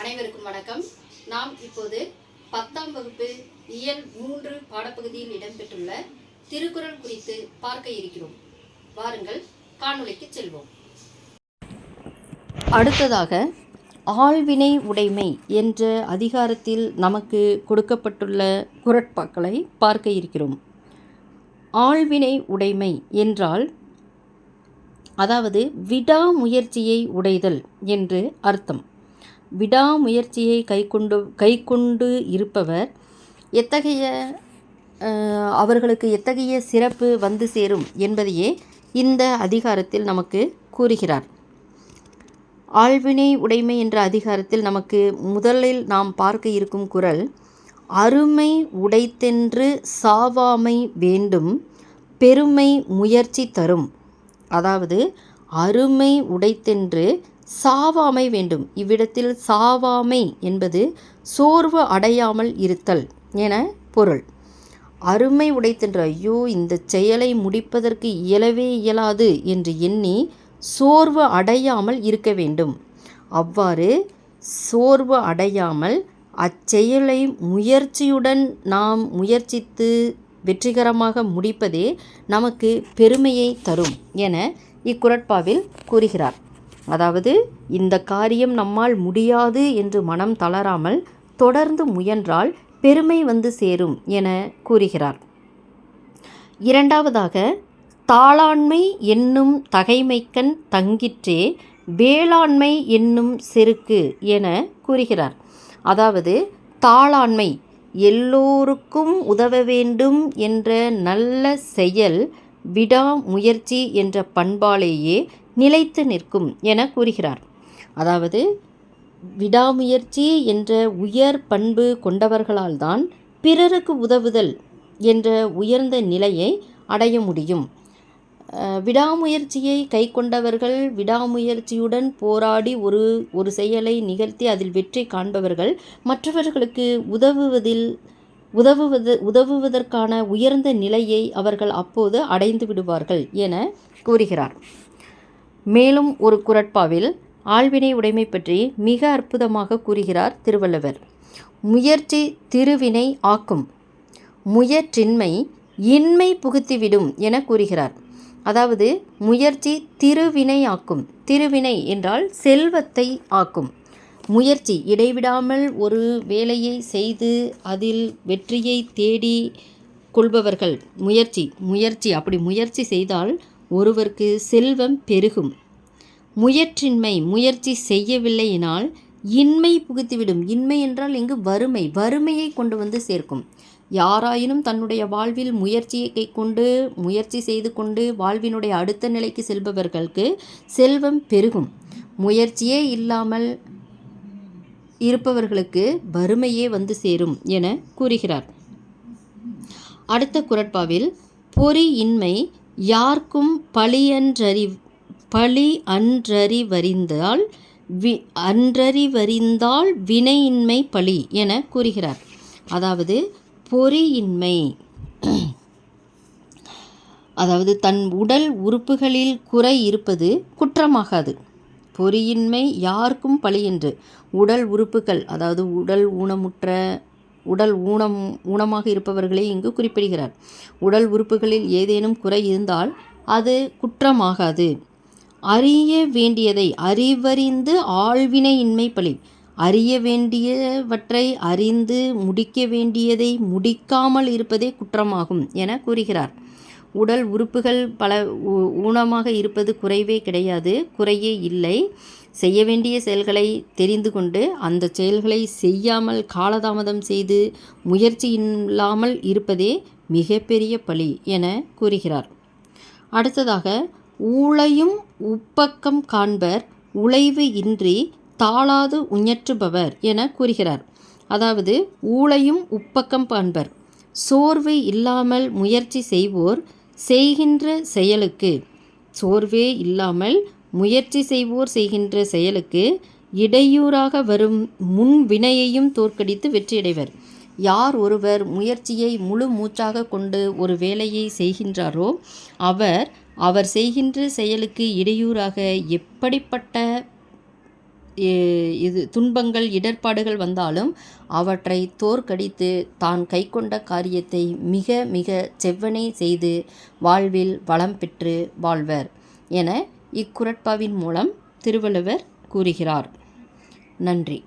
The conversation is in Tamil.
அனைவருக்கும் வணக்கம். நாம் இப்போது 10ஆம் வகுப்பு இயல் 3 பாடப்பகுதியில் இடம்பெற்றுள்ள திருக்குறள் குறித்து பார்க்க இருக்கிறோம். வாருங்கள் காணொளிக்கு செல்வோம். அடுத்ததாக ஆள்வினை உடைமை என்ற அதிகாரத்தில் நமக்கு கொடுக்கப்பட்டுள்ள குறட்பாக்களை பார்க்க இருக்கிறோம். ஆள்வினை உடைமை என்றால் அதாவது விடாமுயற்சியை உடைதல் என்று அர்த்தம். விடாமுயற்சியை கைக்கொண்டு இருப்பவர் அவர்களுக்கு எத்தகைய சிறப்பு வந்து சேரும் என்பதையே இந்த அதிகாரத்தில் நமக்கு கூறுகிறார். ஆள்வினை உடைமை என்ற அதிகாரத்தில் நமக்கு முதலில் நாம் பார்க்க இருக்கும் குறள், அருமை உடைத்தென்று சாவாமை வேண்டும் பெருமை முயற்சி தரும். அதாவது அருமை உடைத்தென்று சாவாமை வேண்டும். இவ்விடத்தில் சாவாமை என்பது சோர்வு அடையாமல் இருத்தல் என பொருள். அருமை உடைத்தென்ற ஐயோ இந்த செயலை முடிப்பதற்கு இயலவே இயலாது என்று எண்ணி சோர்வு அடையாமல் இருக்க வேண்டும். அவ்வாறு சோர்வு அடையாமல் அச்செயலை முயற்சியுடன் நாம் முயற்சித்து வெற்றிகரமாக முடிப்பதே நமக்கு பெருமையை தரும் என இக்குறட்பாவில் கூறுகிறார். அதாவது இந்த காரியம் நம்மால் முடியாது என்று மனம் தளராமல் தொடர்ந்து முயன்றால் பெருமை வந்து சேரும் என கூறுகிறார். இரண்டாவதாக, தாளாண்மை என்னும் தகைமைக்கண் தங்கிற்றே வேளாண்மை என்னும் செருக்கு என கூறுகிறார். அதாவது தாளாண்மை எல்லோருக்கும் உதவ வேண்டும் என்ற நல்ல செயல் விடாமுயற்சி என்ற பண்பாலேயே நிலைத்து நிற்கும் என கூறுகிறார். அதாவது விடாமுயற்சி என்ற உயர் பண்பு கொண்டவர்களால் தான் பிறருக்கு உதவுதல் என்ற உயர்ந்த நிலையை அடைய முடியும். விடாமுயற்சியை கை கொண்டவர்கள், விடாமுயற்சியுடன் போராடி ஒரு செயலை நிகழ்த்தி அதில் வெற்றி காண்பவர்கள் மற்றவர்களுக்கு உதவுவதற்கான உயர்ந்த நிலையை அவர்கள் அப்போது அடைந்து விடுவார்கள் என கூறுகிறார். மேலும் ஒரு குறட்பாவில் ஆள்வினை உடைமை பற்றி மிக அற்புதமாக கூறுகிறார் திருவள்ளுவர். முயற்சி திருவினை ஆக்கும், முயற்றின்மை இன்மை புகுத்திவிடும் என கூறுகிறார். அதாவது முயற்சி திருவினை ஆக்கும். திருவினை என்றால் செல்வத்தை ஆக்கும். முயற்சி இடைவிடாமல் ஒரு வேலையை செய்து அதில் வெற்றியை தேடி கொள்பவர்கள் முயற்சி செய்தால் ஒருவருக்கு செல்வம் பெருகும். முயற்றின்மை முயற்சி செய்யவில்லையினால் இன்மை புகுத்திவிடும். இன்மை என்றால் இங்கு வறுமையை கொண்டு வந்து சேர்க்கும். யாராயினும் தன்னுடைய வாழ்வில் முயற்சி செய்து கொண்டு வாழ்வினுடைய அடுத்த நிலைக்கு செல்பவர்களுக்கு செல்வம் பெருகும். முயற்சியே இல்லாமல் இருப்பவர்களுக்கு வறுமையே வந்து சேரும் என கூறுகிறார். அடுத்த குறட்பாவில் பொறி இன்மை யார்க்கும் பழி அன்றறிவறிந்தால் வினையின்மை பழி என கூறுகிறார். அதாவது பொறியின்மை, அதாவது தன் உடல் உறுப்புகளில் குறை இருப்பது குற்றமாகாது. பொறியின்மை யாருக்கும் பழி என்று உடல் உறுப்புகள், அதாவது ஊனமாக இருப்பவர்களை இங்கு குறிப்பிடுகிறார். உடல் உறுப்புகளில் ஏதேனும் குறை இருந்தால் அது குற்றமாகாது. அறிய வேண்டியதை அறிவறிந்து ஆள்வினை இன்மை பழி. அறிய வேண்டியவற்றை அறிந்து முடிக்க வேண்டியதை முடிக்காமல் இருப்பதே குற்றமாகும் என கூறுகிறார். உடல் உறுப்புகள் பல ஊனமாக இருப்பது குறைவே கிடையாது, குறையே இல்லை. செய்ய வேண்டிய செயல்களை தெரிந்து கொண்டு அந்த செயல்களை செய்யாமல் காலதாமதம் செய்து முயற்சி இல்லாமல் இருப்பதே மிகப்பெரிய பழி என கூறுகிறார். அடுத்ததாக, ஊழையும் உப்பக்கம் காண்பர் உழைவு இன்றி தாளாது உஞற்றுபவர் என கூறுகிறார். அதாவது ஊழையும் உப்பக்கம் காண்பர், சோர்வு இல்லாமல் முயற்சி செய்வோர் செய்கின்ற செயலுக்கு இடையூறாக வரும் முன் வினையையும் தோற்கடித்து வெற்றியடைவர். யார் ஒருவர் முயற்சியை முழு மூச்சாக கொண்டு ஒரு வேலையை செய்கின்றாரோ அவர் செய்கின்ற செயலுக்கு இடையூறாக எப்படிப்பட்ட இது துன்பங்கள் இடர்பாடுகள் வந்தாலும் அவற்றை தோற்கடித்து தான் கைக்கொண்ட காரியத்தை மிக மிக செவ்வனே செய்து வாழ்வில் வளம் பெற்று வாழ்வர் என இக்குறட்பாவின் மூலம் திருவள்ளுவர் கூறுகிறார். நன்றி.